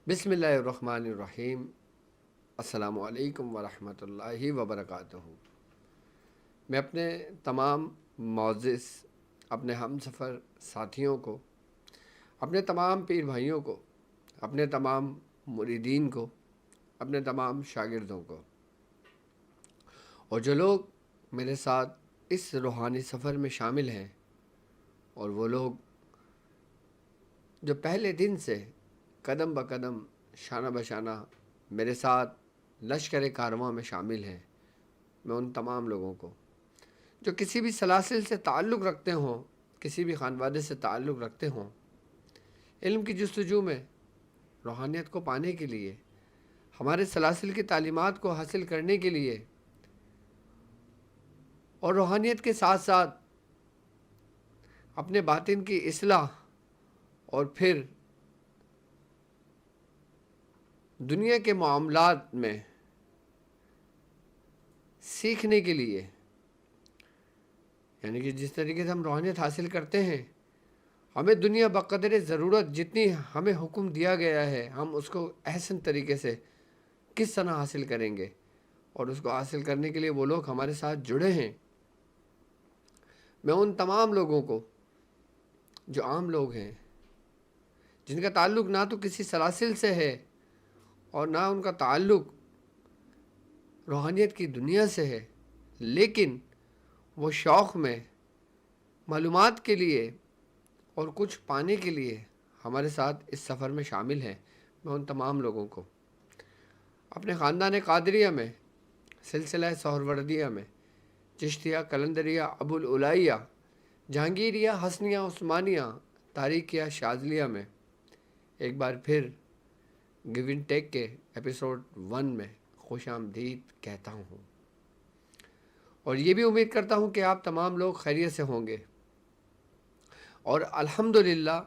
بسم اللہ الرحمن الرحیم۔ السلام علیکم ورحمۃ اللہ وبرکاتہ۔ میں اپنے تمام معزز اپنے ہم سفر ساتھیوں کو، اپنے تمام پیر بھائیوں کو، اپنے تمام مریدین کو، اپنے تمام شاگردوں کو، اور جو لوگ میرے ساتھ اس روحانی سفر میں شامل ہیں، اور وہ لوگ جو پہلے دن سے قدم بقدم شانہ بشانہ میرے ساتھ لشکر کارواں میں شامل ہیں، میں ان تمام لوگوں کو جو کسی بھی سلاسل سے تعلق رکھتے ہوں، کسی بھی خانوادے سے تعلق رکھتے ہوں، علم کی جستجو میں روحانیت کو پانے کے لیے، ہمارے سلاسل کی تعلیمات کو حاصل کرنے کے لیے، اور روحانیت کے ساتھ ساتھ اپنے باطن کی اصلاح اور پھر دنیا کے معاملات میں سیکھنے کے لیے، یعنی کہ جس طریقے سے ہم روحانیت حاصل کرتے ہیں، ہمیں دنیا بقدر ضرورت جتنی ہمیں حکم دیا گیا ہے، ہم اس کو احسن طریقے سے کس طرح حاصل کریں گے، اور اس کو حاصل کرنے کے لیے وہ لوگ ہمارے ساتھ جڑے ہیں۔ میں ان تمام لوگوں کو جو عام لوگ ہیں، جن کا تعلق نہ تو کسی سلاسل سے ہے اور نہ ان کا تعلق روحانیت کی دنیا سے ہے، لیکن وہ شوق میں معلومات کے لیے اور کچھ پانے کے لیے ہمارے ساتھ اس سفر میں شامل ہیں، میں ان تمام لوگوں کو اپنے خاندان قادریہ میں، سلسلہ سہروردیہ میں، چشتیہ، قلندریہ، ابو العلائیہ، جہانگیریہ، حسنیہ، عثمانیہ، تاریخیہ، شاذلیہ میں ایک بار پھر گیو اینڈ ٹیک کے ایپیسوڈ 1 میں خوش آمدید کہتا ہوں، اور یہ بھی امید کرتا ہوں کہ آپ تمام لوگ خیریت سے ہوں گے، اور الحمدللہ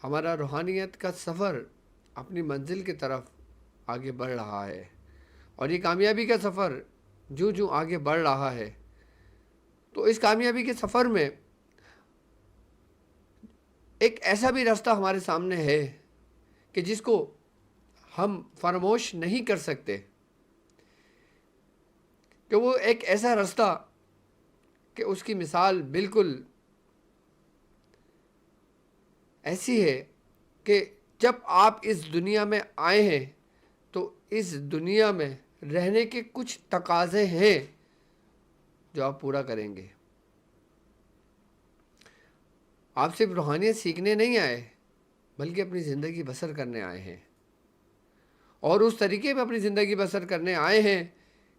ہمارا روحانیت کا سفر اپنی منزل کی طرف آگے بڑھ رہا ہے، اور یہ کامیابی کا سفر جو جو آگے بڑھ رہا ہے، تو اس کامیابی کے سفر میں ایک ایسا بھی راستہ ہمارے سامنے ہے کہ جس کو ہم فراموش نہیں کر سکتے، کہ وہ ایک ایسا راستہ کہ اس کی مثال بالکل ایسی ہے کہ جب آپ اس دنیا میں آئے ہیں تو اس دنیا میں رہنے کے کچھ تقاضے ہیں جو آپ پورا کریں گے۔ آپ صرف روحانیت سیکھنے نہیں آئے، بلکہ اپنی زندگی بسر کرنے آئے ہیں، اور اس طریقے میں اپنی زندگی بسر کرنے آئے ہیں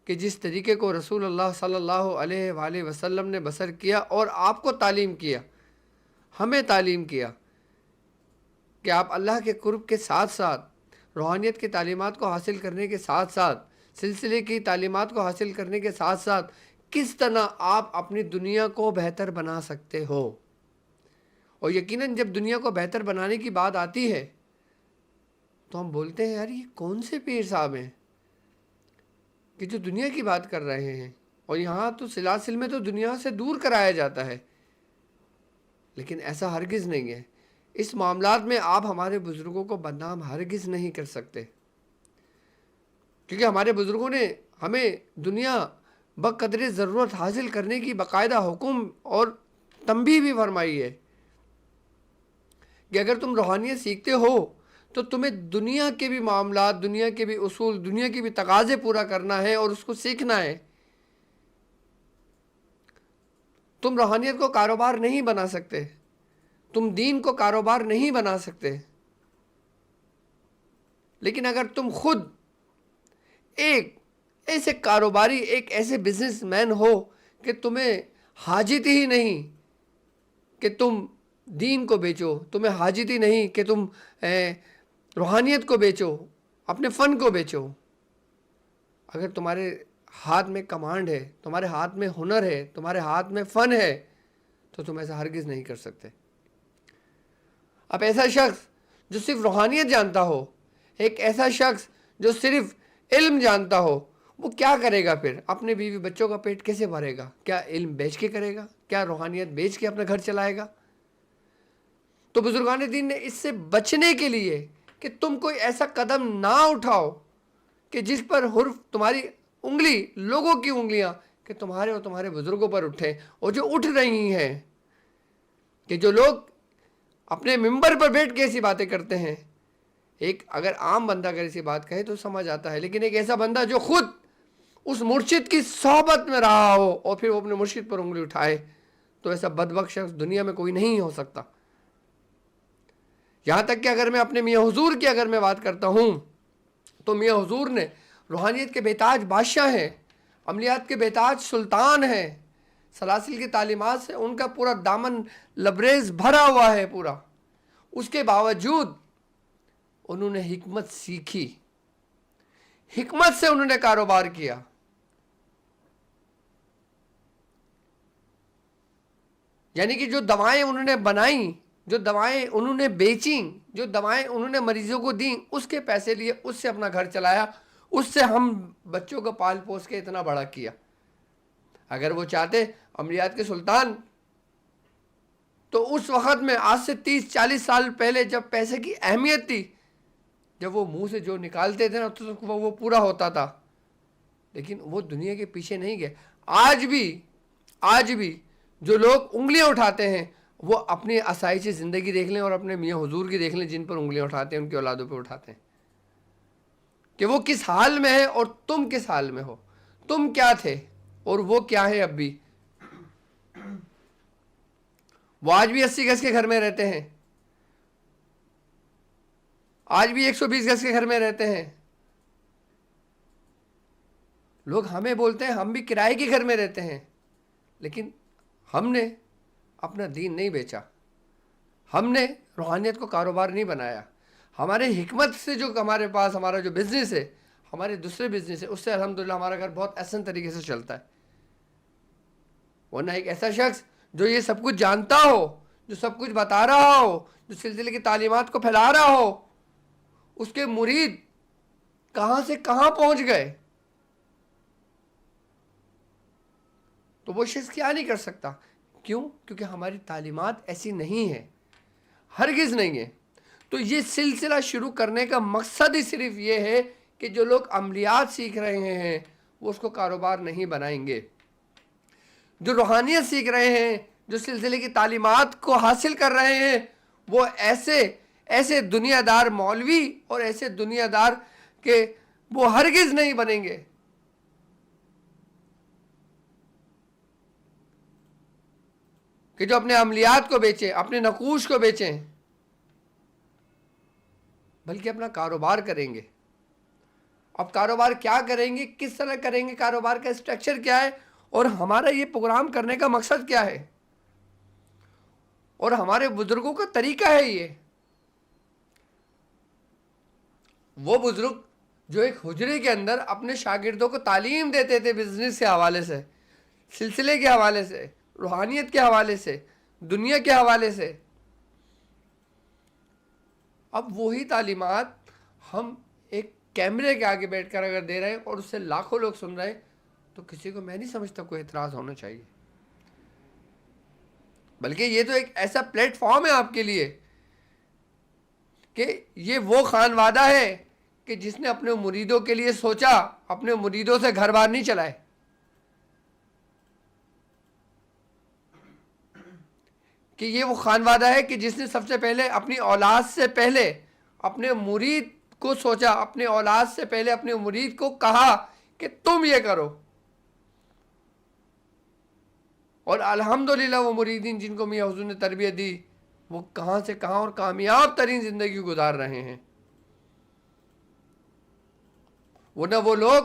کہ جس طریقے کو رسول اللہ صلی اللہ علیہ وآلہ وسلم نے بسر کیا، اور آپ کو تعلیم کیا، ہمیں تعلیم کیا کہ آپ اللہ کے قرب کے ساتھ ساتھ، روحانیت کی تعلیمات کو حاصل کرنے کے ساتھ ساتھ، سلسلے کی تعلیمات کو حاصل کرنے کے ساتھ ساتھ کس طرح آپ اپنی دنیا کو بہتر بنا سکتے ہو۔ اور یقیناً جب دنیا کو بہتر بنانے کی بات آتی ہے تو ہم بولتے ہیں یار یہ کون سے پیر صاحب ہیں کہ جو دنیا کی بات کر رہے ہیں، اور یہاں تو سلاسل میں تو دنیا سے دور کرایا جاتا ہے، لیکن ایسا ہرگز نہیں ہے۔ اس معاملات میں آپ ہمارے بزرگوں کو بدنام ہرگز نہیں کر سکتے، کیونکہ ہمارے بزرگوں نے ہمیں دنیا بقدر ضرورت حاصل کرنے کی باقاعدہ حکم اور تنبیہ بھی فرمائی ہے کہ اگر تم روحانیت سیکھتے ہو تو تمہیں دنیا کے بھی معاملات، دنیا کے بھی اصول، دنیا کے بھی تقاضے پورا کرنا ہے اور اس کو سیکھنا ہے۔ تم روحانیت کو کاروبار نہیں بنا سکتے، تم دین کو کاروبار نہیں بنا سکتے، لیکن اگر تم خود ایک ایسے کاروباری، ایک ایسے بزنس مین ہو کہ تمہیں حاجت ہی نہیں کہ تم دین کو بیچو، تمہیں حاجت ہی نہیں کہ تم روحانیت کو بیچو، اپنے فن کو بیچو، اگر تمہارے ہاتھ میں کمانڈ ہے، تمہارے ہاتھ میں ہنر ہے، تمہارے ہاتھ میں فن ہے، تو تم ایسا ہرگز نہیں کر سکتے۔ اب ایسا شخص جو صرف روحانیت جانتا ہو، ایک ایسا شخص جو صرف علم جانتا ہو، وہ کیا کرے گا پھر؟ اپنے بیوی بچوں کا پیٹ کیسے بھرے گا؟ کیا علم بیچ کے کرے گا؟ کیا روحانیت بیچ کے اپنا گھر چلائے گا؟ تو بزرگان دین نے اس سے بچنے کے لیے کہ تم کوئی ایسا قدم نہ اٹھاؤ کہ جس پر حرف تمہاری انگلی، لوگوں کی انگلیاں کہ تمہارے اور تمہارے بزرگوں پر اٹھیں، اور جو اٹھ رہی ہیں، کہ جو لوگ اپنے ممبر پر بیٹھ کے ایسی باتیں کرتے ہیں. ایک اگر عام بندہ اگر ایسی بات کہے تو سمجھ آتا ہے، لیکن ایک ایسا بندہ جو خود اس مرشد کی صحبت میں رہا ہو اور پھر وہ اپنے مرشد پر انگلی اٹھائے، تو ایسا بدبخت شخص دنیا میں کوئی نہیں ہو سکتا. یہاں تک کہ اگر میں اپنے میاں حضور کی اگر میں بات کرتا ہوں تو میاں حضور نے روحانیت کے بیتاج بادشاہ ہیں، عملیات کے بیتاج سلطان ہیں، سلاسل کی تعلیمات سے ان کا پورا دامن لبریز بھرا ہوا ہے پورا. اس کے باوجود انہوں نے حکمت سیکھی، حکمت سے انہوں نے کاروبار کیا. یعنی کہ جو دوائیں انہوں نے بنائیں، جو دوائیں انہوں نے بیچیں، جو دوائیں انہوں نے مریضوں کو دیں، اس کے پیسے لیے، اس سے اپنا گھر چلایا، اس سے ہم بچوں کو پال پوس کے اتنا بڑا کیا. اگر وہ چاہتے عملیات کے سلطان، تو اس وقت میں آج سے 30-40 سال پہلے جب پیسے کی اہمیت تھی، جب وہ منہ سے جو نکالتے تھے نا تو وہ پورا ہوتا تھا. لیکن وہ دنیا کے پیچھے نہیں گئے. آج بھی جو لوگ انگلیاں اٹھاتے ہیں وہ اپنی آسائش زندگی دیکھ لیں اور اپنے میاں حضور کی دیکھ لیں، جن پر انگلیاں اٹھاتے ہیں ان کی اولادوں پہ اٹھاتے ہیں، کہ وہ کس حال میں ہے اور تم کس حال میں ہو. تم کیا تھے اور وہ کیا ہے اب بھی. وہ آج بھی 80 گز کے گھر میں رہتے ہیں، آج بھی 120 گز کے گھر میں رہتے ہیں. لوگ ہمیں بولتے ہیں ہم بھی کرائے کے گھر میں رہتے ہیں، لیکن ہم نے اپنا دین نہیں بیچا، ہم نے روحانیت کو کاروبار نہیں بنایا. ہمارے حکمت سے جو ہمارے پاس ہمارا جو بزنس ہے، ہمارے دوسرے بزنس ہے، اس سے الحمدللہ ہمارا گھر بہت احسن طریقے سے چلتا ہے. ورنہ ایک ایسا شخص جو یہ سب کچھ جانتا ہو، جو سب کچھ بتا رہا ہو، جو سلسلے کی تعلیمات کو پھیلا رہا ہو، اس کے مرید کہاں سے کہاں پہنچ گئے، تو وہ شخص کیا نہیں کر سکتا. کیوں؟ کیونکہ ہماری تعلیمات ایسی نہیں ہیں، ہرگز نہیں ہے. تو یہ سلسلہ شروع کرنے کا مقصد ہی صرف یہ ہے کہ جو لوگ عملیات سیکھ رہے ہیں وہ اس کو کاروبار نہیں بنائیں گے. جو روحانیت سیکھ رہے ہیں، جو سلسلے کی تعلیمات کو حاصل کر رہے ہیں، وہ ایسے دنیا دار مولوی اور ایسے دنیا دار کہ وہ ہرگز نہیں بنیں گے. کہ جو اپنے عملیات کو بیچیں، اپنے نقوش کو بیچیں، بلکہ اپنا کاروبار کریں گے. اب کاروبار کیا کریں گے، کس طرح کریں گے، کاروبار کا اسٹرکچر کیا ہے، اور ہمارا یہ پروگرام کرنے کا مقصد کیا ہے، اور ہمارے بزرگوں کا طریقہ ہے یہ. وہ بزرگ جو ایک حجرے کے اندر اپنے شاگردوں کو تعلیم دیتے تھے بزنس کے حوالے سے، سلسلے کے حوالے سے، روحانیت کے حوالے سے، دنیا کے حوالے سے، اب وہی تعلیمات ہم ایک کیمرے کے آگے بیٹھ کر اگر دے رہے ہیں اور اس سے لاکھوں لوگ سن رہے ہیں، تو کسی کو میں نہیں سمجھتا کوئی اعتراض ہونا چاہیے. بلکہ یہ تو ایک ایسا پلیٹ فارم ہے آپ کے لیے کہ یہ وہ خانوادہ ہے کہ جس نے اپنے مریدوں کے لیے سوچا، اپنے مریدوں سے گھر بار نہیں چلائے. کہ یہ وہ خانوادہ ہے کہ جس نے سب سے پہلے اپنی اولاد سے پہلے اپنے مرید کو سوچا، اپنے اولاد سے پہلے اپنے مرید کو کہا کہ تم یہ کرو. اور الحمدللہ وہ مریدین جن کو میاں حضور نے تربیت دی، وہ کہاں سے کہاں اور کامیاب ترین زندگی گزار رہے ہیں. ورنہ وہ لوگ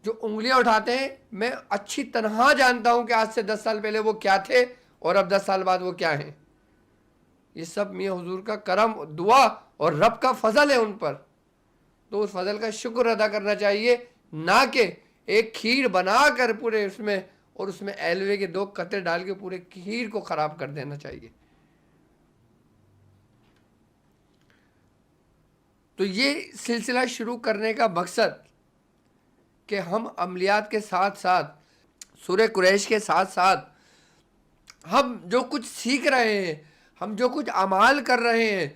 جو انگلیاں اٹھاتے ہیں، میں اچھی طرح جانتا ہوں کہ آج سے 10 سال پہلے وہ کیا تھے اور اب 10 سال بعد وہ کیا ہیں. یہ سب میاں حضور کا کرم، دعا اور رب کا فضل ہے ان پر. تو اس فضل کا شکر ادا کرنا چاہیے، نہ کہ ایک کھیر بنا کر پورے اس میں اور اس میں ایلوے کے 2 قطرے ڈال کے پورے کھیر کو خراب کر دینا چاہیے. تو یہ سلسلہ شروع کرنے کا مقصد کہ ہم عملیات کے ساتھ ساتھ، سورہ قریش کے ساتھ ساتھ، ہم جو کچھ سیکھ رہے ہیں، ہم جو کچھ اعمال کر رہے ہیں،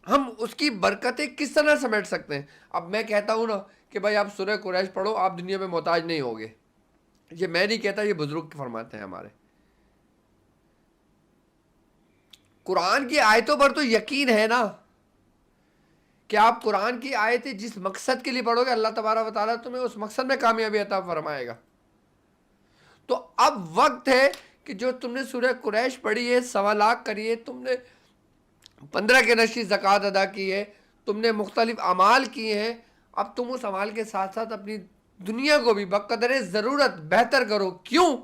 ہم اس کی برکتیں کس طرح سمیٹ سکتے ہیں؟ اب میں کہتا ہوں نا کہ بھائی آپ سورہ قریش پڑھو، آپ دنیا میں محتاج نہیں ہوگے، یہ میں نہیں کہتا، یہ بزرگ فرماتے ہیں ہمارے۔ قرآن کی آیتوں پر تو یقین ہے نا کہ آپ قرآن کی آیتیں جس مقصد کے لیے پڑھو گے، اللہ تبارک و تعالیٰ تمہیں اس مقصد میں کامیابی عطا فرمائے گا۔ تو اب وقت ہے کہ جو تم نے سورہ قریش پڑھی ہے، 1.25 کری ہے، تم نے 15 کے نشی زکوٰۃ ادا کی ہے، تم نے مختلف اعمال کیے ہیں، اب تم اس اعمال کے ساتھ ساتھ اپنی دنیا کو بھی بقدر ضرورت بہتر کرو۔ کیوں؟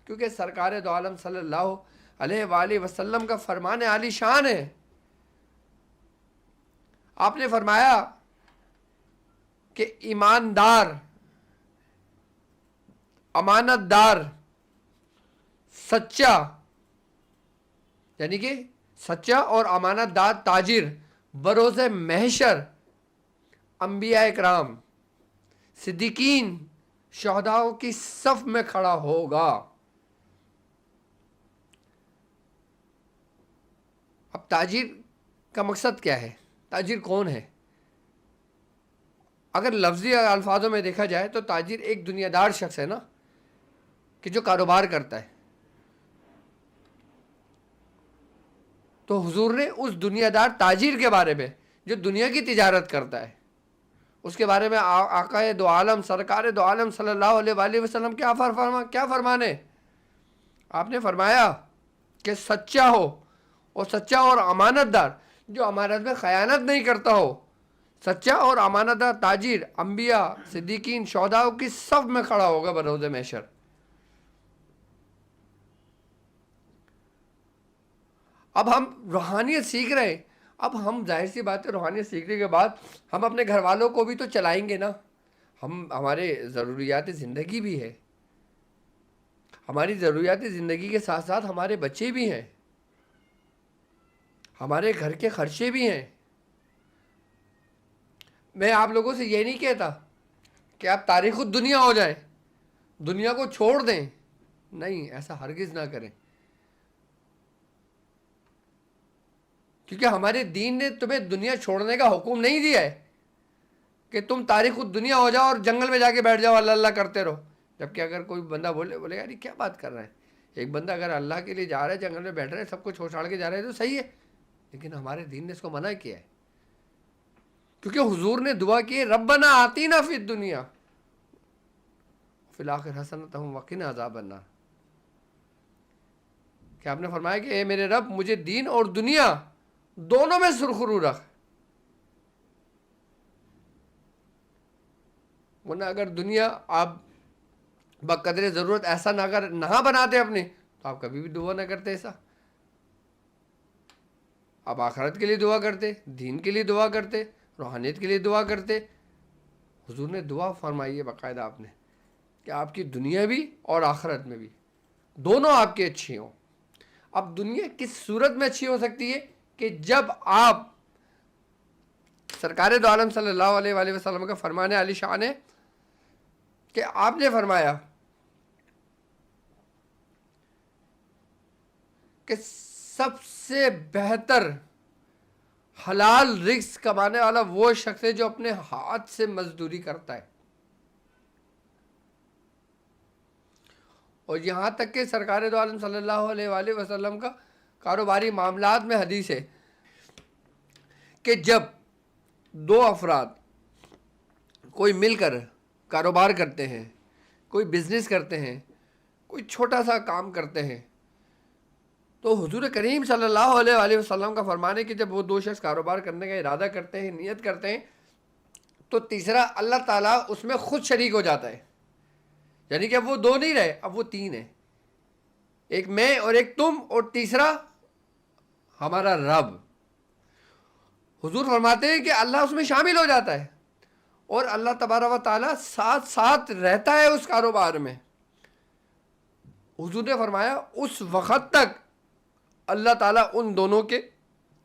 کیونکہ سرکار دو عالم صلی اللہ علیہ وآلہ وسلم کا فرمان عالی شان ہے۔ آپ نے فرمایا کہ ایماندار، امانت دار، سچا، یعنی کہ سچا اور امانت دار تاجر بروز محشر انبیاء اکرام، صدیقین، شہداؤں کی صف میں کھڑا ہوگا۔ اب تاجر کا مقصد کیا ہے؟ تاجر کون ہے؟ اگر لفظی الفاظوں میں دیکھا جائے تو تاجر ایک دنیا دار شخص ہے نا، کہ جو کاروبار کرتا ہے۔ تو حضور نے اس دنیا دار تاجر کے بارے میں جو دنیا کی تجارت کرتا ہے، اس کے بارے میں آقا دو عالم، سرکار دو عالم صلی اللہ علیہ وآلہ وسلم کیا فرمانے؟ آپ نے فرمایا کہ سچا ہو، اور سچا اور امانت دار، جو امانت میں خیانت نہیں کرتا ہو، سچا اور امانت دار تاجر انبیاء، صدیقین، شہداؤں کی صف میں کھڑا ہوگا بروز محشر۔ اب ہم روحانیت سیکھ رہے ہیں، اب ہم ظاہر سی بات ہے روحانیت سیکھنے کے بعد ہم اپنے گھر والوں کو بھی تو چلائیں گے نا۔ ہمارے ضروریات زندگی بھی ہے، ہماری ضروریات زندگی کے ساتھ ساتھ ہمارے بچے بھی ہیں، ہمارے گھر کے خرچے بھی ہیں۔ میں آپ لوگوں سے یہ نہیں کہتا کہ آپ تاریخ الدنیا ہو جائیں، دنیا کو چھوڑ دیں، نہیں، ایسا ہرگز نہ کریں، کیونکہ ہمارے دین نے تمہیں دنیا چھوڑنے کا حکم نہیں دیا ہے کہ تم تاریخ الدنیا ہو جاؤ اور جنگل میں جا کے بیٹھ جاؤ اللہ اللہ کرتے رہو۔ جبکہ اگر کوئی بندہ بولے یار یہ کیا بات کر رہا ہے، ایک بندہ اگر اللہ کے لیے جا رہا ہے، جنگل میں بیٹھ رہا ہے، سب کو چھوڑ چھاڑ کے جا رہا ہے تو صحیح ہے، لیکن ہمارے دین نے اس کو منع کیا ہے، کیونکہ حضور نے دعا کی ہے ربنا آتینا فی الدنیا فی الآخرۃ حسنۃ وقنا عذاب النار، کہ آپ نے فرمایا کہ اے میرے رب مجھے دین اور دنیا دونوں میں سرخرو رکھ، ورنہ اگر دنیا آپ بقدر ضرورت ایسا نہ بناتے اپنے، تو آپ کبھی بھی دعا نہ کرتے ایسا، آپ آخرت کے لیے دعا کرتے، دین کے لیے دعا کرتے، روحانیت کے لیے دعا کرتے۔ حضور نے دعا فرمائی ہے باقاعدہ آپ نے کہ آپ کی دنیا بھی اور آخرت میں بھی دونوں آپ کی اچھی ہوں۔ اب دنیا کس صورت میں اچھی ہو سکتی ہے؟ کہ جب آپ، سرکار دو عالم صلی اللہ علیہ وآلہ وسلم کا فرمان عالی شان ہے کہ آپ نے فرمایا کہ سب سے بہتر حلال رزق کمانے والا وہ شخص ہے جو اپنے ہاتھ سے مزدوری کرتا ہے، اور یہاں تک کہ سرکار دو عالم صلی اللہ علیہ وآلہ وسلم کا کاروباری معاملات میں حدیث ہے کہ جب دو افراد کوئی مل کر کاروبار کرتے ہیں، کوئی بزنس کرتے ہیں، کوئی چھوٹا سا کام کرتے ہیں، تو حضور کریم صلی اللہ علیہ وآلہ وسلم کا فرمان ہے کہ جب وہ دو شخص کاروبار کرنے کا ارادہ کرتے ہیں، نیت کرتے ہیں، تو تیسرا اللہ تعالیٰ اس میں خود شریک ہو جاتا ہے، یعنی کہ اب وہ دو نہیں رہے، اب وہ تین ہیں، ایک میں اور ایک تم اور تیسرا ہمارا رب۔ حضور فرماتے ہیں کہ اللہ اس میں شامل ہو جاتا ہے، اور اللہ تبارک و تعالیٰ ساتھ ساتھ رہتا ہے اس کاروبار میں۔ حضور نے فرمایا اس وقت تک اللہ تعالیٰ ان دونوں کے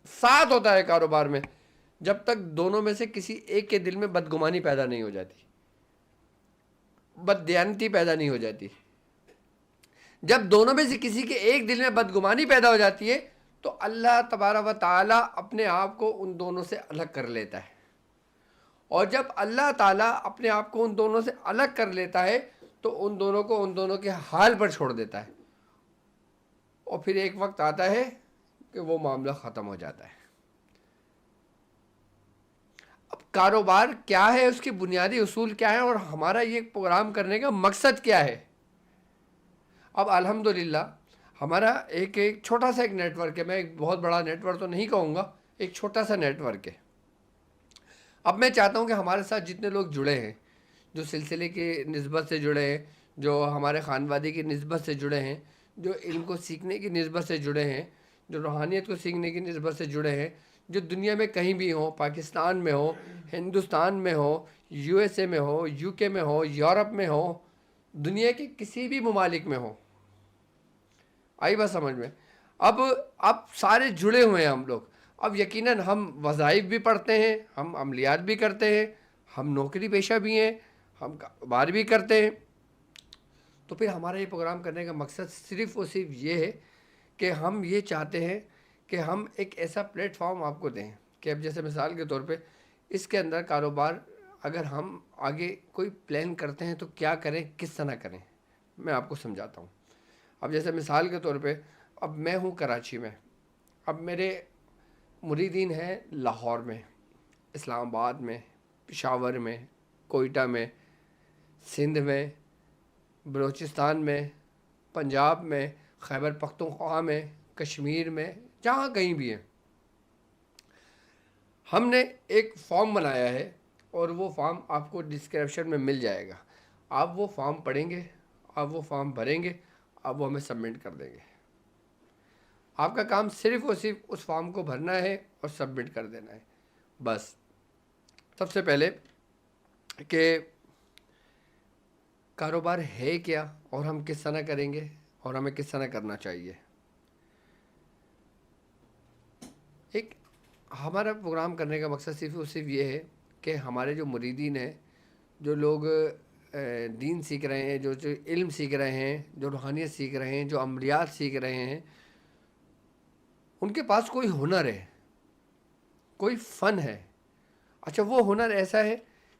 ساتھ ہوتا ہے کاروبار میں، جب تک دونوں میں سے کسی ایک کے دل میں بدگمانی پیدا نہیں ہو جاتی، بددیانتی پیدا نہیں ہو جاتی۔ جب دونوں میں سے کسی کے ایک دل میں بدگمانی پیدا ہو جاتی ہے تو اللہ تبارک و تعالیٰ اپنے آپ کو ان دونوں سے الگ کر لیتا ہے، اور جب اللہ تعالیٰ اپنے آپ کو ان دونوں سے الگ کر لیتا ہے تو ان دونوں کو ان دونوں کے حال پر چھوڑ دیتا ہے، اور پھر ایک وقت آتا ہے کہ وہ معاملہ ختم ہو جاتا ہے۔ اب کاروبار کیا ہے، اس کے بنیادی اصول کیا ہیں، اور ہمارا یہ پروگرام کرنے کا مقصد کیا ہے؟ اب الحمدللہ ہمارا ایک چھوٹا سا ایک نیٹ ورک ہے، میں ایک بہت بڑا نیٹ ورک تو نہیں کہوں گا، ایک چھوٹا سا نیٹ ورک ہے۔ اب میں چاہتا ہوں کہ ہمارے ساتھ جتنے لوگ جڑے ہیں، جو سلسلے کی نسبت سے جڑے ہیں، جو ہمارے خانوادی کی نسبت سے جڑے ہیں، جو علم کو سیکھنے کی نسبت سے جڑے ہیں، جو روحانیت کو سیکھنے کی نسبت سے جڑے ہیں، جو دنیا میں کہیں بھی ہوں، پاکستان میں ہو، ہندوستان میں ہو، یو ایس اے میں ہو، یو کے میں ہو، یورپ میں ہو، دنیا کے کسی بھی ممالک میں ہو، آئی بات سمجھ میں؟ اب سارے جڑے ہوئے ہیں ہم لوگ۔ اب یقیناً ہم وظائف بھی پڑھتے ہیں، ہم عملیات بھی کرتے ہیں، ہم نوکری پیشہ بھی ہیں، ہم کاروبار بھی کرتے ہیں۔ تو پھر ہمارا یہ پروگرام کرنے کا مقصد صرف اور صرف یہ ہے کہ ہم یہ چاہتے ہیں کہ ہم ایک ایسا پلیٹ فارم آپ کو دیں کہ اب جیسے مثال کے طور پہ اس کے اندر کاروبار اگر ہم آگے کوئی پلان کرتے ہیں تو کیا کریں، کس طرح کریں، میں آپ کو سمجھاتا ہوں۔ اب جیسے مثال کے طور پہ اب میں ہوں کراچی میں، اب میرے مریدین ہیں لاہور میں، اسلام آباد میں، پشاور میں، کوئٹہ میں، سندھ میں، بلوچستان میں، پنجاب میں، خیبر پختونخوا میں، کشمیر میں، جہاں کہیں بھی ہیں۔ ہم نے ایک فارم بنایا ہے، اور وہ فارم آپ کو ڈسکرپشن میں مل جائے گا۔ آپ وہ فارم پڑھیں گے، آپ وہ فارم بھریں گے، آپ وہ ہمیں سبمٹ کر دیں گے۔ آپ کا کام صرف اور صرف اس فارم کو بھرنا ہے اور سبمٹ کر دینا ہے، بس۔ سب سے پہلے کہ کاروبار ہے کیا، اور ہم کس طرح کریں گے، اور ہمیں کس طرح کرنا چاہیے۔ ایک ہمارا پروگرام کرنے کا مقصد صرف اور صرف یہ ہے کہ ہمارے جو مریدین ہیں، جو لوگ دین سیکھ رہے ہیں، جو علم سیکھ رہے ہیں، جو روحانیت سیکھ رہے ہیں، جو عملیات سیکھ رہے ہیں، ان کے پاس کوئی ہنر ہے، کوئی فن ہے۔ اچھا، وہ ہنر ایسا ہے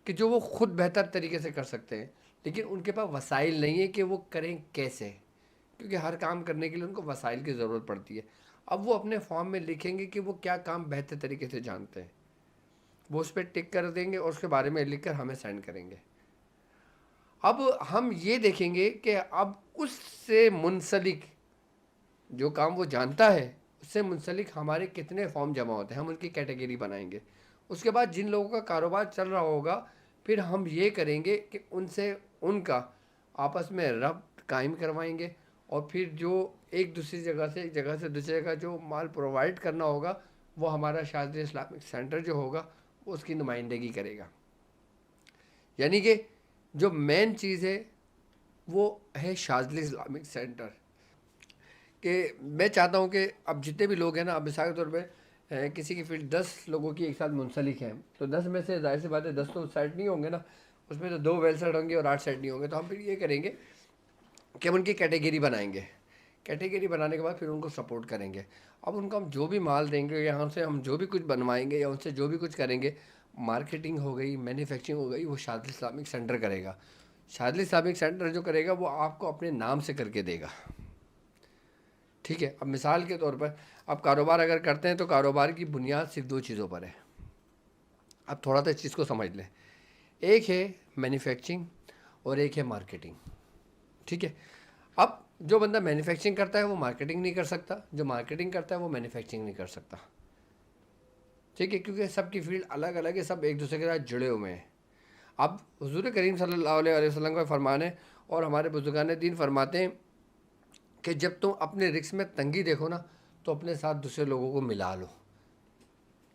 کہ جو وہ خود بہتر طریقے سے کر سکتے ہیں، لیکن ان کے پاس وسائل نہیں ہے کہ وہ کریں کیسے، کیونکہ ہر کام کرنے کے لیے ان کو وسائل کی ضرورت پڑتی ہے۔ اب وہ اپنے فارم میں لکھیں گے کہ وہ کیا کام بہتر طریقے سے جانتے ہیں، وہ اس پہ ٹک کر دیں گے اور اس کے بارے میں لکھ کر ہمیں سینڈ کریں گے۔ اب ہم یہ دیکھیں گے کہ اب اس سے منسلک جو کام وہ جانتا ہے، اس سے منسلک ہمارے کتنے فارم جمع ہوتے ہیں، ہم ان کی کیٹیگری بنائیں گے۔ اس کے بعد جن لوگوں کا کاروبار چل رہا ہوگا، پھر ہم یہ کریں گے کہ ان سے ان کا آپس میں ربط قائم کروائیں گے، اور پھر جو ایک دوسری جگہ سے ایک جگہ سے دوسری جگہ جو مال پرووائڈ کرنا ہوگا، وہ ہمارا شاذلی اسلامک سینٹر جو ہوگا وہ اس کی نمائندگی کرے گا۔ یعنی کہ جو مین چیز ہے وہ ہے شاذلی اسلامک سینٹر، کہ میں چاہتا ہوں کہ اب جتنے بھی لوگ ہیں نا، اب مثال کے طور پہ کسی کی فیلڈ 10 لوگوں کی ایک ساتھ منسلک ہیں، تو 10 میں سے ظاہر سی بات ہے 10 تو سیٹ نہیں ہوں گے نا، اس میں تو 2 ویل سیٹ ہوں گے اور 8 سیٹ نہیں ہوں گے۔ تو ہم پھر یہ کریں گے کہ ہم ان کی کیٹیگری بنائیں گے، کیٹیگری بنانے کے بعد پھر ان کو سپورٹ کریں گے۔ اب ان کو ہم جو بھی مال دیں گے، یہاں سے ہم جو بھی کچھ بنوائیں گے یا ان سے جو بھی کچھ کریں گے، مارکیٹنگ ہو گئی، مینوفیکچرنگ ہو گئی، وہ شاذلی اسلامک سینٹر کرے گا۔ شاذلی اسلامک سینٹر جو کرے گا وہ آپ کو اپنے نام سے کر کے دے گا، ٹھیک ہے۔ اب مثال کے طور پر اب کاروبار اگر کرتے ہیں تو کاروبار کی بنیاد صرف 2 چیزوں پر ہے۔ اب تھوڑا سا اس چیز کو سمجھ لیں، ایک ہے مینوفیکچرنگ اور ایک ہے مارکیٹنگ، ٹھیک ہے۔ اب جو بندہ مینوفیکچرنگ کرتا ہے وہ مارکیٹنگ نہیں کر سکتا، جو مارکیٹنگ کرتا ہے وہ مینوفیکچرنگ نہیں کر سکتا، ٹھیک ہے، کیونکہ سب کی فیلڈ الگ الگ ہے، سب ایک دوسرے کے ساتھ جڑے ہوئے ہیں۔ اب حضور کریم صلی اللہ علیہ وسلم کا فرمان ہے، اور ہمارے بزرگان دین فرماتے ہیں کہ جب تم اپنے رزق میں تنگی دیکھو نا، تو اپنے ساتھ دوسرے لوگوں کو ملا لو،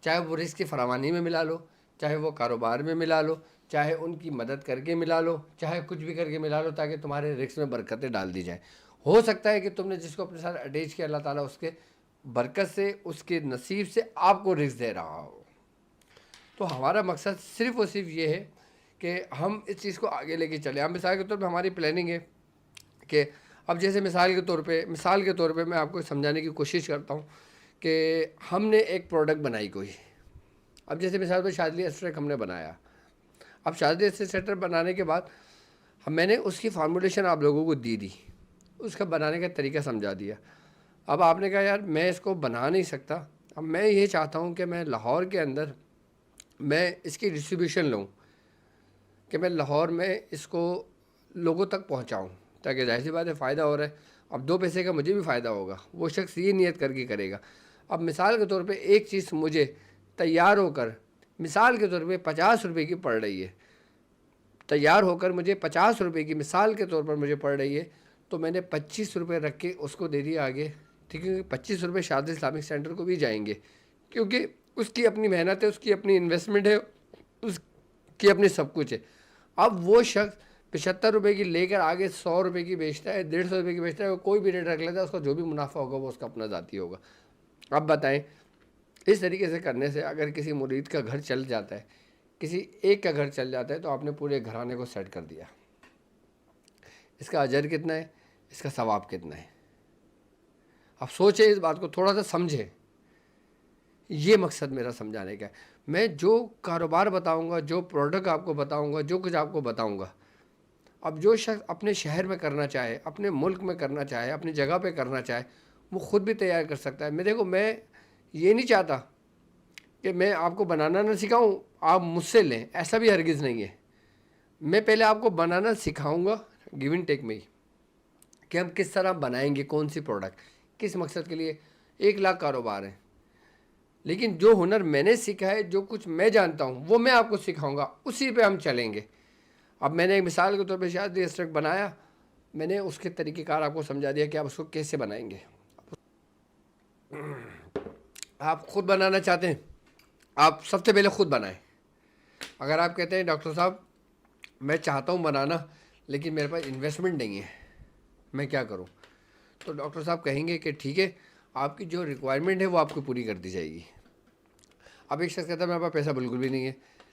چاہے وہ رزق کی فراوانی میں ملا لو، چاہے وہ کاروبار میں ملا لو، چاہے ان کی مدد کر کے ملا لو، چاہے کچھ بھی کر کے ملا لو، تاکہ تمہارے رزق میں برکتیں ڈال دی جائیں۔ ہو سکتا ہے کہ تم نے جس کو اپنے ساتھ اٹیچ کیا، اللہ تعالیٰ اس کے برکت سے، اس کے نصیب سے آپ کو رزق دے رہا ہو۔ تو ہمارا مقصد صرف اور صرف یہ ہے کہ ہم اس چیز کو آگے لے کے چلیں۔ اب مثال کے طور پہ ہماری پلاننگ ہے کہ اب جیسے مثال کے طور پہ میں آپ کو سمجھانے کی کوشش کرتا ہوں کہ ہم نے ایک پروڈکٹ بنائی کوئی. اب جیسے مثال پر شاذلی ایکسٹریکٹ ہم نے بنایا. اب شاذلی ایکسٹریکٹ بنانے کے بعد میں نے اس کی فارمولیشن آپ لوگوں کو دی, اس کا بنانے کا طریقہ سمجھا دیا. اب آپ نے کہا یار میں اس کو بنا نہیں سکتا, اب میں یہ چاہتا ہوں کہ میں لاہور کے اندر میں اس کی ڈسٹریبیوشن لوں, کہ میں لاہور میں اس کو لوگوں تک پہنچاؤں, تاکہ ظاہر سی بات ہے فائدہ ہو رہا ہے. اب 2 پیسے کا مجھے بھی فائدہ ہوگا, وہ شخص یہ نیت کر کے کرے گا. اب مثال کے طور پہ ایک چیز مجھے تیار ہو کر مثال کے طور پہ 50 روپے کی پڑ رہی ہے, تیار ہو کر مجھے 50 روپے کی مثال کے طور پر مجھے پڑ رہی ہے, تو میں نے 25 روپے رکھ کے اس کو دے دیا آگے. ٹھیک ہے, 25 روپے شاذلی اسلامک سینٹر کو بھی جائیں گے, کیونکہ اس کی اپنی محنت ہے, اس کی اپنی انویسٹمنٹ ہے, اس کی اپنی سب کچھ ہے. اب وہ شخص 75 روپے کی لے کر آگے 100 روپے کی بیچتا ہے, 150 روپے کی بیچتا ہے, کوئی بھی ریٹ رکھ لیتا ہے, اس کا جو بھی منافع ہوگا وہ اس کا اپنا ذاتی ہوگا. اب بتائیں اس طریقے سے کرنے سے اگر کسی مرید کا گھر چل جاتا ہے, کسی ایک کا گھر چل جاتا ہے, تو آپ نے پورے گھرانے کو سیٹ کر دیا. اس کا اجر کتنا ہے, اس کا ثواب کتنا ہے؟ اب سوچیں اس بات کو, تھوڑا سا سمجھیں. یہ مقصد میرا سمجھانے کا ہے. میں جو کاروبار بتاؤں گا, جو پروڈکٹ آپ کو بتاؤں گا, جو کچھ آپ کو بتاؤں گا, اب جو شخص اپنے شہر میں کرنا چاہے, اپنے ملک میں کرنا چاہے, اپنی جگہ پہ کرنا چاہے, وہ خود بھی تیار کر سکتا ہے. دیکھو میں یہ نہیں چاہتا کہ میں آپ کو بنانا نہ سکھاؤں, آپ مجھ سے لیں, ایسا بھی ہرگز نہیں ہے. میں پہلے آپ کو بنانا سکھاؤں گا, گیو اینڈ ٹیک میں ہی, کہ ہم کس طرح بنائیں گے, کون سی پروڈکٹ, کس مقصد کے لیے. 1 لاکھ کاروبار ہے, لیکن جو ہنر میں نے سیکھا ہے, جو کچھ میں جانتا ہوں, وہ میں آپ کو سکھاؤں گا, اسی پہ ہم چلیں گے. اب میں نے ایک مثال کے طور پہ شاذلی ایکسٹریکٹ بنایا, میں نے اس کے طریقہ کار آپ کو سمجھا دیا کہ آپ اس کو کیسے بنائیں گے. آپ خود بنانا چاہتے ہیں, آپ سب سے پہلے خود بنائیں. اگر آپ کہتے ہیں ڈاکٹر صاحب میں چاہتا ہوں بنانا, لیکن میرے پاس انویسٹمنٹ نہیں ہے, میں کیا کروں, تو ڈاکٹر صاحب کہیں گے کہ ٹھیک ہے, آپ کی جو ریکوائرمنٹ ہے وہ آپ کو پوری کر دی جائے گی. اب ایک شخص کہتا ہے میرے پاس پیسہ بالکل بھی نہیں ہے,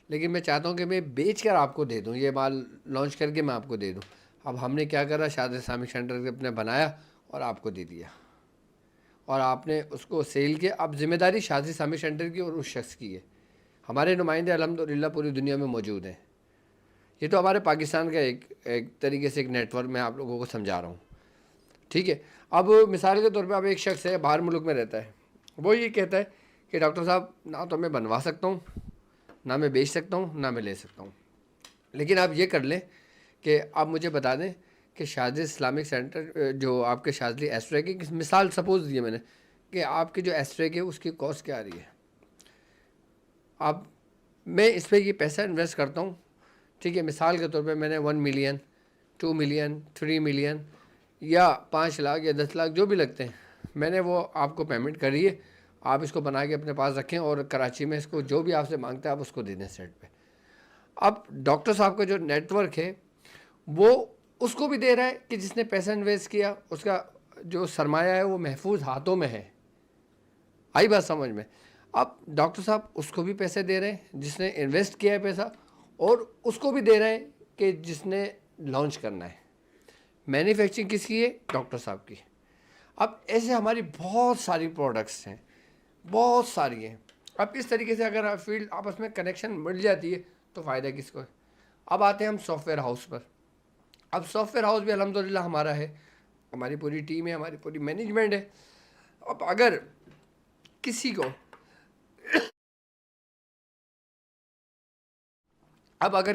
لیکن میں چاہتا ہوں کہ میں بیچ کر آپ کو دے دوں, یہ مال لانچ کر کے میں آپ کو دے دوں. اب ہم نے کیا کرا, شاذلی اسلامک سینٹر اپنے بنایا اور آپ کو دے دیا, اور آپ نے اس کو سیل کیا. اب ذمہ داری شاذلی اسلامک سینٹر کی اور اس شخص کی ہے. ہمارے نمائندے الحمدللہ پوری دنیا میں موجود ہیں. یہ تو ہمارے پاکستان کا ایک طریقے سے ایک نیٹ ورک میں آپ لوگوں کو سمجھا رہا ہوں. ٹھیک ہے, اب مثال کے طور پہ اب ایک شخص ہے باہر ملک میں رہتا ہے, وہ یہ کہتا ہے کہ ڈاکٹر صاحب نہ تو میں بنوا سکتا ہوں, نہ میں بیچ سکتا ہوں, نہ میں لے سکتا ہوں, لیکن آپ یہ کر لیں کہ آپ مجھے بتا دیں کہ شاذلی اسلامک سینٹر جو آپ کے شاذلی ایکسٹریکٹ کی مثال سپوز دی ہے میں نے, کہ آپ کی جو ایکسٹریکٹ ہے اس کی کاسٹ کیا آ رہی ہے. اب میں اس پہ یہ پیسہ انویسٹ کرتا ہوں, ٹھیک ہے, مثال کے طور پہ میں نے 1 ملین 2 ملین 3 ملین یا 5 لاکھ یا 10 لاکھ جو بھی لگتے ہیں, میں نے وہ آپ کو پیمنٹ کری ہے. آپ اس کو بنا کے اپنے پاس رکھیں, اور کراچی میں اس کو جو بھی آپ سے مانگتا ہے آپ اس کو دے دیں سیٹ پہ. اب ڈاکٹر صاحب کا جو نیٹ ورک ہے وہ اس کو بھی دے رہا ہے کہ جس نے پیسہ انویسٹ کیا, اس کا جو سرمایہ ہے وہ محفوظ ہاتھوں میں ہے. آئی بات سمجھ میں؟ اب ڈاکٹر صاحب اس کو بھی پیسے دے رہے ہیں جس نے انویسٹ کیا ہے پیسہ, اور اس کو بھی دے رہے ہیں کہ جس نے لانچ کرنا ہے. مینوفیکچرنگ کس کی ہے؟ ڈاکٹر صاحب کی. اب ایسے ہماری بہت ساری پروڈکٹس ہیں, بہت ساری ہیں. اب اس طریقے سے اگر فیلڈ آپس میں کنیکشن مل جاتی ہے تو فائدہ کس کو ہے. اب آتے ہیں ہم سافٹ ویئر ہاؤس پر. اب سافٹ ویئر ہاؤس بھی الحمدللہ ہمارا ہے, ہماری پوری ٹیم ہے, ہماری پوری مینجمنٹ ہے. اب اگر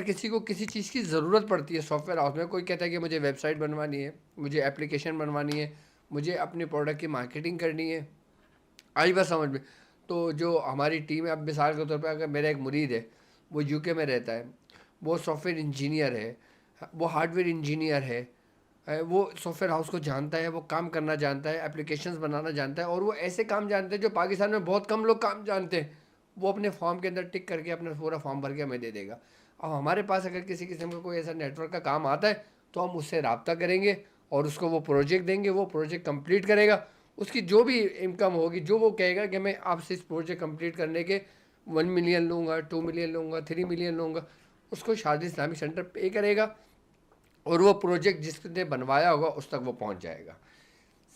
کسی کو کسی چیز کی ضرورت پڑتی ہے سافٹ ویئر ہاؤس میں, کوئی کہتا ہے کہ مجھے ویب سائٹ بنوانی ہے, مجھے اپلیکیشن بنوانی ہے, مجھے اپنے پروڈکٹ کی مارکیٹنگ کرنی ہے, آئی بات سمجھ میں, تو جو ہماری ٹیم ہے, اب مثال کے طور پہ اگر میرا ایک مرید ہے وہ UK میں رہتا ہے, وہ سافٹ ویئر انجینئر ہے, وہ ہارڈ ویئر انجینئر ہے, وہ سافٹ ویئر ہاؤس کو جانتا ہے, وہ کام کرنا جانتا ہے, اپلیکیشنز بنانا جانتا ہے, اور وہ ایسے کام جانتے ہیں جو پاکستان میں بہت کم لوگ کام جانتے ہیں. وہ اپنے فارم کے اندر ٹک کر کے اپنا پورا فارم بھر کے ہمیں دے دے گا. اب ہمارے پاس اگر کسی قسم کا کوئی ایسا نیٹ ورک کا کام آتا ہے تو ہم اس سے رابطہ کریں گے اور اس کو وہ پروجیکٹ دیں گے, وہ پروجیکٹ کمپلیٹ کرے گا. اس کی جو بھی انکم ہوگی, جو وہ کہے گا کہ میں آپ سے اس پروجیکٹ کمپلیٹ کرنے کے 1 ملین لوں گا, 2 ملین لوں گا, 3 ملین لوں گا, اس کو شاذلی اسلامک سینٹر پے کرے گا, اور وہ پروجیکٹ جس نے بنوایا ہوگا اس تک وہ پہنچ جائے گا.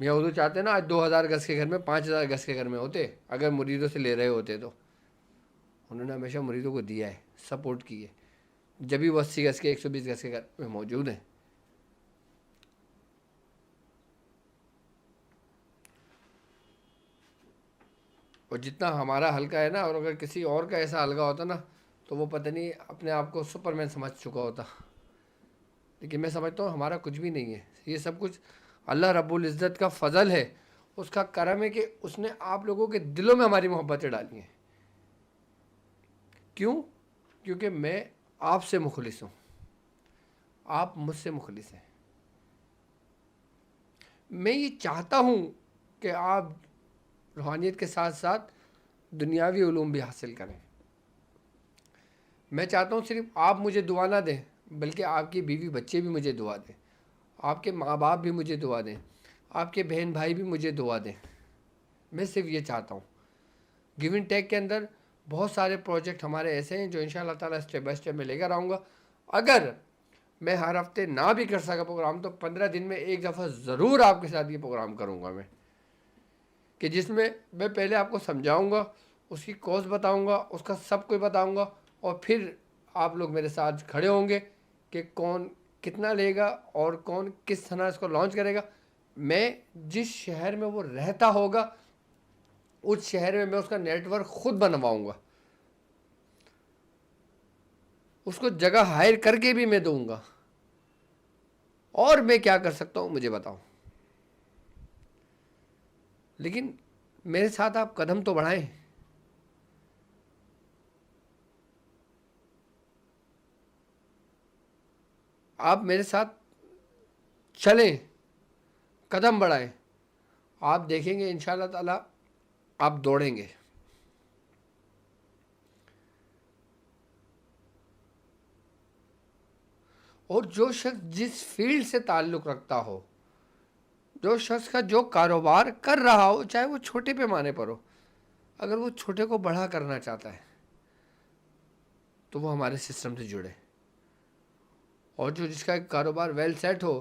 میاں اردو چاہتے ہیں نا آج 2000 گز کے گھر میں 5000 گز کے گھر میں ہوتے اگر مریدوں سے لے رہے ہوتے تو. انہوں نے ہمیشہ مریدوں کو دیا ہے, سپورٹ کی ہے, جب بھی وہ 80 گز کے 120 گز کے گھر میں موجود ہیں. اور جتنا ہمارا ہلکا ہے نا, اور اگر کسی اور کا ایسا ہلکا ہوتا نا تو وہ پتہ نہیں اپنے آپ کو سپر مین سمجھ چکا ہوتا. لیکن میں سمجھتا ہوں ہمارا کچھ بھی نہیں ہے, یہ سب کچھ اللہ رب العزت کا فضل ہے, اس کا کرم ہے کہ اس نے آپ لوگوں کے دلوں میں ہماری محبتیں ڈالی ہیں. کیوں؟ کیونکہ میں آپ سے مخلص ہوں, آپ مجھ سے مخلص ہیں. میں یہ چاہتا ہوں کہ آپ روحانیت کے ساتھ ساتھ دنیاوی علوم بھی حاصل کریں. میں چاہتا ہوں صرف آپ مجھے دعا نہ دیں, بلکہ آپ کی بیوی بچے بھی مجھے دعا دیں, آپ کے ماں باپ بھی مجھے دعا دیں, آپ کے بہن بھائی بھی مجھے دعا دیں. میں صرف یہ چاہتا ہوں. گیو ان ٹیک کے اندر بہت سارے پروجیکٹ ہمارے ایسے ہیں جو ان شاء اللہ تعالیٰ اسٹیپ بائی اسٹیپ میں لے کر آؤں گا. اگر میں ہر ہفتے نہ بھی کر سکا پروگرام تو 15 دن میں ایک دفعہ ضرور آپ کے ساتھ یہ پروگرام کروں گا میں, کہ جس میں میں پہلے آپ کو سمجھاؤں گا, اس کی کوز بتاؤں گا, اس کا سب کچھ بتاؤں گا, اور پھر آپ لوگ میرے ساتھ کھڑے ہوں گے کہ کون کتنا لے گا اور کون کس طرح اس کو لانچ کرے گا. میں جس شہر میں وہ رہتا ہوگا اس شہر میں اس کا نیٹ ورک خود بنواؤں گا, اس کو جگہ ہائر کر کے بھی میں دوں گا. اور میں کیا کر سکتا ہوں مجھے بتاؤ, لیکن میرے ساتھ آپ قدم تو بڑھائیں. آپ میرے ساتھ چلیں, قدم بڑھائیں, آپ دیکھیں گے انشاءاللہ تعالیٰ آپ دوڑیں گے. اور جو شخص جس فیلڈ سے تعلق رکھتا ہو, جو شخص کا جو کاروبار کر رہا ہو, چاہے وہ چھوٹے پیمانے پر ہو, اگر وہ چھوٹے کو بڑا کرنا چاہتا ہے تو وہ ہمارے سسٹم سے جڑے. اور جو جس کا ایک کاروبار ویل سیٹ ہو,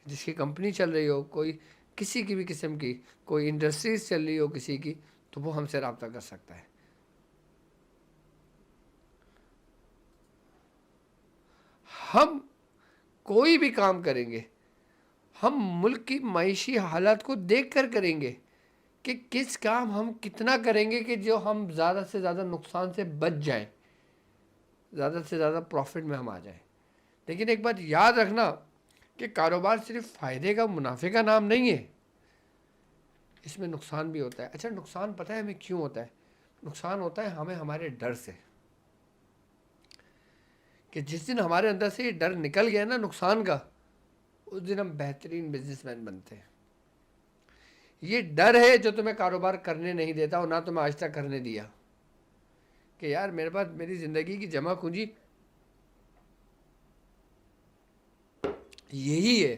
جس کی کمپنی چل رہی ہو, کوئی کسی کی بھی قسم کی کوئی انڈسٹریز چل رہی ہو کسی کی, تو وہ ہم سے رابطہ کر سکتا ہے. ہم کوئی بھی کام کریں گے, ہم ملک کی معاشی حالات کو دیکھ کر کریں گے کہ کس کام ہم کتنا کریں گے کہ جو ہم زیادہ سے زیادہ نقصان سے بچ جائیں, زیادہ سے زیادہ پروفٹ میں ہم آ جائیں. لیکن ایک بات یاد رکھنا کہ کاروبار صرف فائدے کا منافع کا نام نہیں ہے, اس میں نقصان بھی ہوتا ہے. اچھا, نقصان پتہ ہے ہمیں کیوں ہوتا ہے؟ نقصان ہوتا ہے ہمیں ہمارے ڈر سے, کہ جس دن ہمارے اندر سے یہ ڈر نکل گیا نا نقصان کا, اس دن ہم بہترین بزنس مین بنتے ہیں. یہ ڈر ہے جو تمہیں کاروبار کرنے نہیں دیتا, اور نہ تمہیں آج تک کرنے دیا, کہ یار میرے پاس میری زندگی کی جمع پونجی یہی ہے,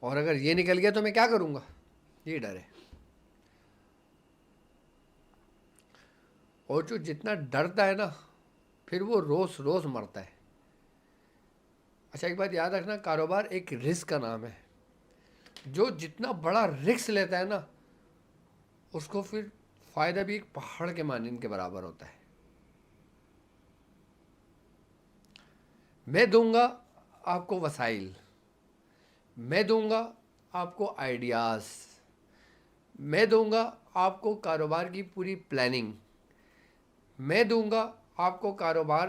اور اگر یہ نکل گیا تو میں کیا کروں گا, یہ ڈر ہے. اور جو جتنا ڈرتا ہے نا پھر وہ روز روز مرتا ہے. اچھا, ایک بات یاد رکھنا, کاروبار ایک رسک کا نام ہے. جو جتنا بڑا رسک لیتا ہے نا اس کو پھر فائدہ بھی ایک پہاڑ کے مانند کے برابر ہوتا ہے. میں دوں گا آپ کو وسائل, میں دوں گا آپ کو آئیڈیاز, میں دوں گا آپ کو کاروبار کی پوری پلاننگ, میں دوں گا آپ کو کاروبار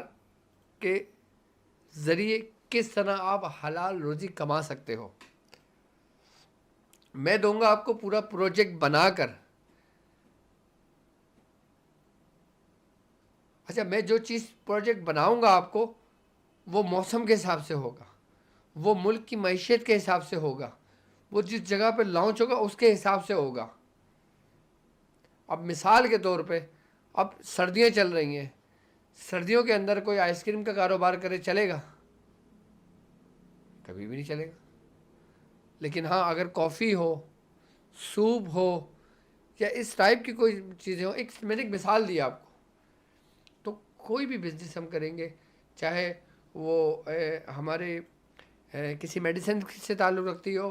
کے ذریعے کس طرح آپ حلال روزی کما سکتے ہو, میں دوں گا آپ کو پورا پروجیکٹ بنا کر. اچھا, میں جو چیز پروجیکٹ بناؤں گا آپ کو وہ موسم کے حساب سے ہوگا, وہ ملک کی معیشت کے حساب سے ہوگا, وہ جس جگہ پہ لانچ ہوگا اس کے حساب سے ہوگا. اب مثال کے طور پہ اب سردیاں چل رہی ہیں, سردیوں کے اندر کوئی آئس کریم کا کاروبار کرے چلے گا؟ کبھی بھی نہیں چلے گا. لیکن ہاں, اگر کافی ہو, سوپ ہو, یا اس ٹائپ کی کوئی چیزیں ہوں, میں نے ایک مثال دی آپ کو, تو کوئی بھی بزنس ہم کریں گے, چاہے وہ ہمارے کسی میڈیسن سے تعلق رکھتی ہو,